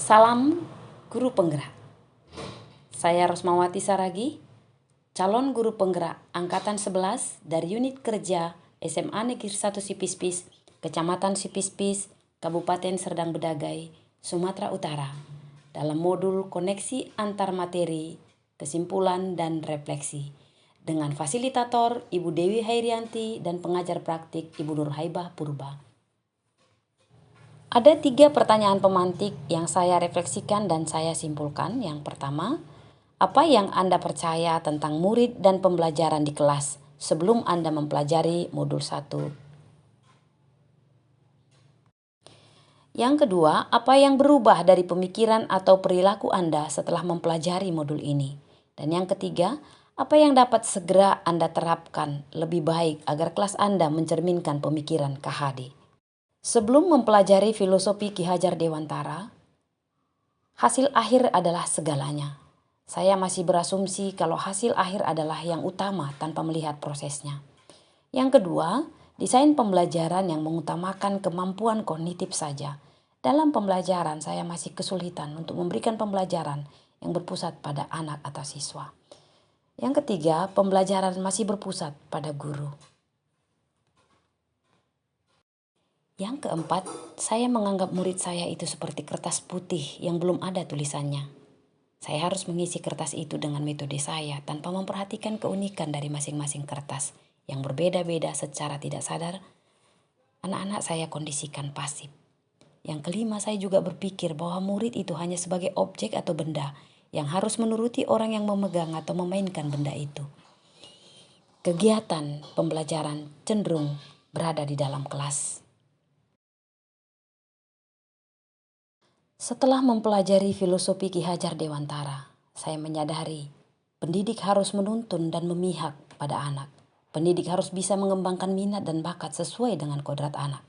Salam Guru Penggerak. Saya Rosmawati Saragi, calon guru penggerak Angkatan 11 dari unit kerja SMA Negeri 1 Sipispis, Kecamatan Sipispis, Kabupaten Serdang Bedagai, Sumatera Utara, dalam modul koneksi antar materi, kesimpulan dan refleksi, dengan fasilitator Ibu Dewi Hairianti dan pengajar praktik Ibu Nur Haibah Purba. Ada 3 pertanyaan pemantik yang saya refleksikan dan saya simpulkan. Yang pertama, apa yang Anda percaya tentang murid dan pembelajaran di kelas sebelum Anda mempelajari modul 1? Yang kedua, apa yang berubah dari pemikiran atau perilaku Anda setelah mempelajari modul ini? Dan yang ketiga, apa yang dapat segera Anda terapkan lebih baik agar kelas Anda mencerminkan pemikiran KHD? Sebelum mempelajari filosofi Ki Hajar Dewantara, hasil akhir adalah segalanya. Saya masih berasumsi kalau hasil akhir adalah yang utama tanpa melihat prosesnya. Yang kedua, desain pembelajaran yang mengutamakan kemampuan kognitif saja. Dalam pembelajaran, saya masih kesulitan untuk memberikan pembelajaran yang berpusat pada anak atau siswa. Yang ketiga, pembelajaran masih berpusat pada guru. Yang keempat, saya menganggap murid saya itu seperti kertas putih yang belum ada tulisannya. Saya harus mengisi kertas itu dengan metode saya tanpa memperhatikan keunikan dari masing-masing kertas yang berbeda-beda secara tidak sadar. Anak-anak saya kondisikan pasif. Yang kelima, saya juga berpikir bahwa murid itu hanya sebagai objek atau benda yang harus menuruti orang yang memegang atau memainkan benda itu. Kegiatan pembelajaran cenderung berada di dalam kelas. Setelah mempelajari filosofi Ki Hajar Dewantara, saya menyadari pendidik harus menuntun dan memihak pada anak. Pendidik harus bisa mengembangkan minat dan bakat sesuai dengan kodrat anak.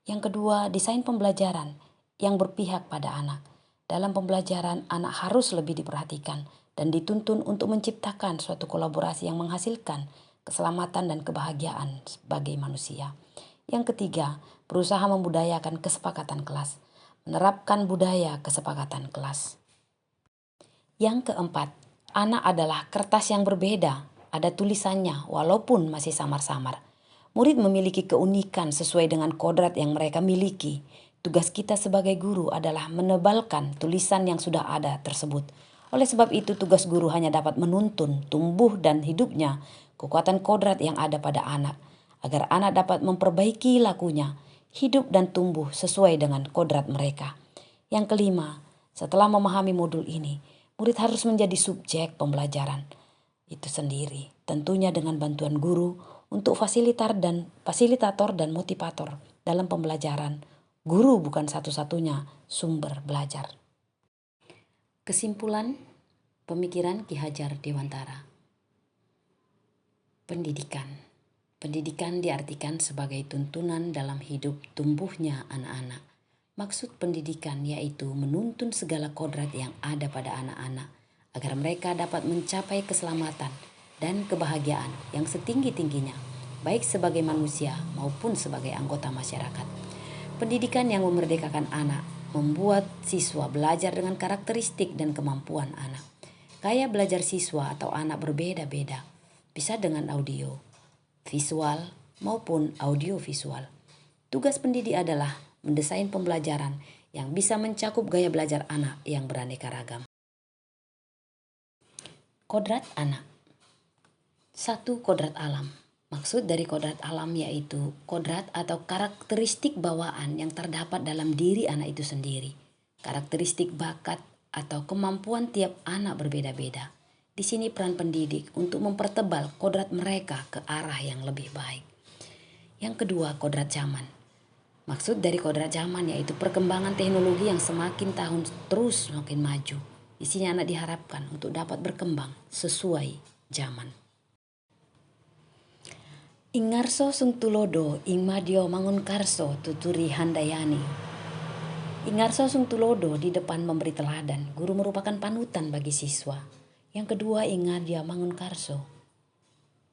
Yang kedua, desain pembelajaran yang berpihak pada anak. Dalam pembelajaran, anak harus lebih diperhatikan dan dituntun untuk menciptakan suatu kolaborasi yang menghasilkan keselamatan dan kebahagiaan sebagai manusia. Yang ketiga, berusaha membudayakan kesepakatan kelas. Menerapkan budaya kesepakatan kelas. Yang keempat, anak adalah kertas yang berbeda, ada tulisannya walaupun masih samar-samar. Murid memiliki keunikan sesuai dengan kodrat yang mereka miliki. Tugas kita sebagai guru adalah menebalkan tulisan yang sudah ada tersebut. Oleh sebab itu, tugas guru hanya dapat menuntun tumbuh dan hidupnya kekuatan kodrat yang ada pada anak, agar anak dapat memperbaiki lakunya, hidup dan tumbuh sesuai dengan kodrat mereka. Yang kelima, setelah memahami modul ini, murid harus menjadi subjek pembelajaran itu sendiri, tentunya dengan bantuan guru untuk fasilitator dan motivator dalam pembelajaran. Guru bukan satu-satunya sumber belajar. Kesimpulan pemikiran Ki Hajar Dewantara. Pendidikan. Pendidikan diartikan sebagai tuntunan dalam hidup tumbuhnya anak-anak. Maksud pendidikan yaitu menuntun segala kodrat yang ada pada anak-anak agar mereka dapat mencapai keselamatan dan kebahagiaan yang setinggi-tingginya, baik sebagai manusia maupun sebagai anggota masyarakat. Pendidikan yang memerdekakan anak membuat siswa belajar dengan karakteristik dan kemampuan anak. Gaya belajar siswa atau anak berbeda-beda, bisa dengan audio, visual maupun audiovisual. Tugas pendidik adalah mendesain pembelajaran yang bisa mencakup gaya belajar anak yang beraneka ragam. Kodrat anak. 1. Kodrat alam. Maksud dari kodrat alam yaitu kodrat atau karakteristik bawaan yang terdapat dalam diri anak itu sendiri. Karakteristik bakat atau kemampuan tiap anak berbeda-beda. Di sini peran pendidik untuk mempertebal kodrat mereka ke arah yang lebih baik. Yang kedua, kodrat zaman. Maksud dari kodrat zaman yaitu perkembangan teknologi yang semakin tahun terus semakin maju. Di sini anak diharapkan untuk dapat berkembang sesuai zaman. Ingarso sung tulodo ing madyo mangunkarso tuturi handayani. Ingarso sung tulodo di depan memberi teladan. Guru merupakan panutan bagi siswa. Yang kedua, ingadya mangunkarso.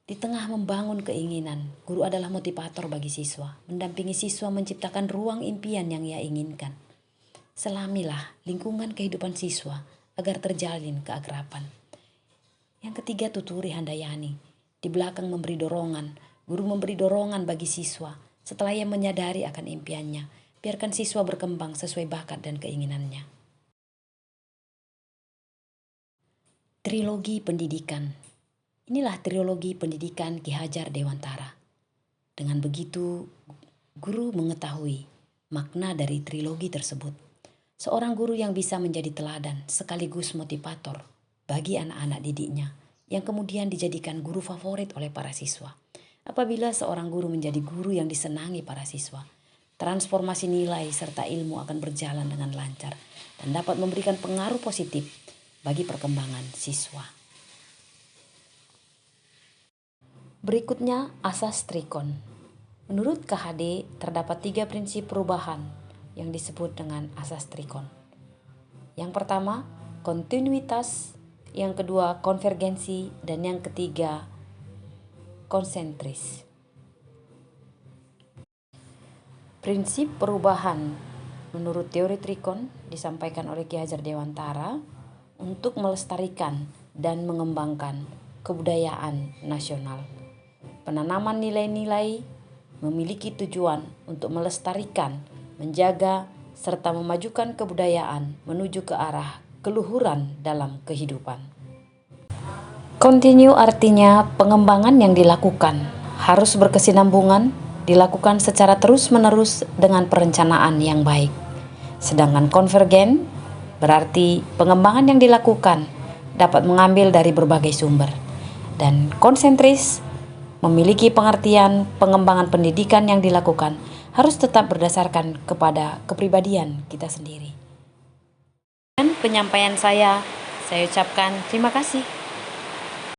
Di tengah membangun keinginan, guru adalah motivator bagi siswa, mendampingi siswa menciptakan ruang impian yang ia inginkan. Selamilah lingkungan kehidupan siswa agar terjalin keakraban. Yang ketiga, tuturi Handayani. Di belakang memberi dorongan, guru memberi dorongan bagi siswa. Setelah ia menyadari akan impiannya, biarkan siswa berkembang sesuai bakat dan keinginannya. Trilogi pendidikan. Inilah trilogi pendidikan Ki Hajar Dewantara. Dengan begitu, guru mengetahui makna dari trilogi tersebut. Seorang guru yang bisa menjadi teladan sekaligus motivator bagi anak-anak didiknya, yang kemudian dijadikan guru favorit oleh para siswa. Apabila seorang guru menjadi guru yang disenangi para siswa, transformasi nilai serta ilmu akan berjalan dengan lancar dan dapat memberikan pengaruh positif bagi perkembangan siswa. Berikutnya, asas Trikon. Menurut KHD, terdapat 3 prinsip perubahan yang disebut dengan asas Trikon. Yang pertama, kontinuitas, yang kedua, konvergensi, dan yang ketiga, konsentris. Prinsip perubahan menurut teori Trikon disampaikan oleh Ki Hajar Dewantara untuk melestarikan dan mengembangkan kebudayaan nasional. Penanaman nilai-nilai memiliki tujuan untuk melestarikan, menjaga, serta memajukan kebudayaan menuju ke arah keluhuran dalam kehidupan. Continue artinya pengembangan yang dilakukan harus berkesinambungan, dilakukan secara terus-menerus dengan perencanaan yang baik. Sedangkan konvergen berarti pengembangan yang dilakukan dapat mengambil dari berbagai sumber. Dan konsentris memiliki pengertian pengembangan pendidikan yang dilakukan harus tetap berdasarkan kepada kepribadian kita sendiri. Dan penyampaian saya ucapkan terima kasih.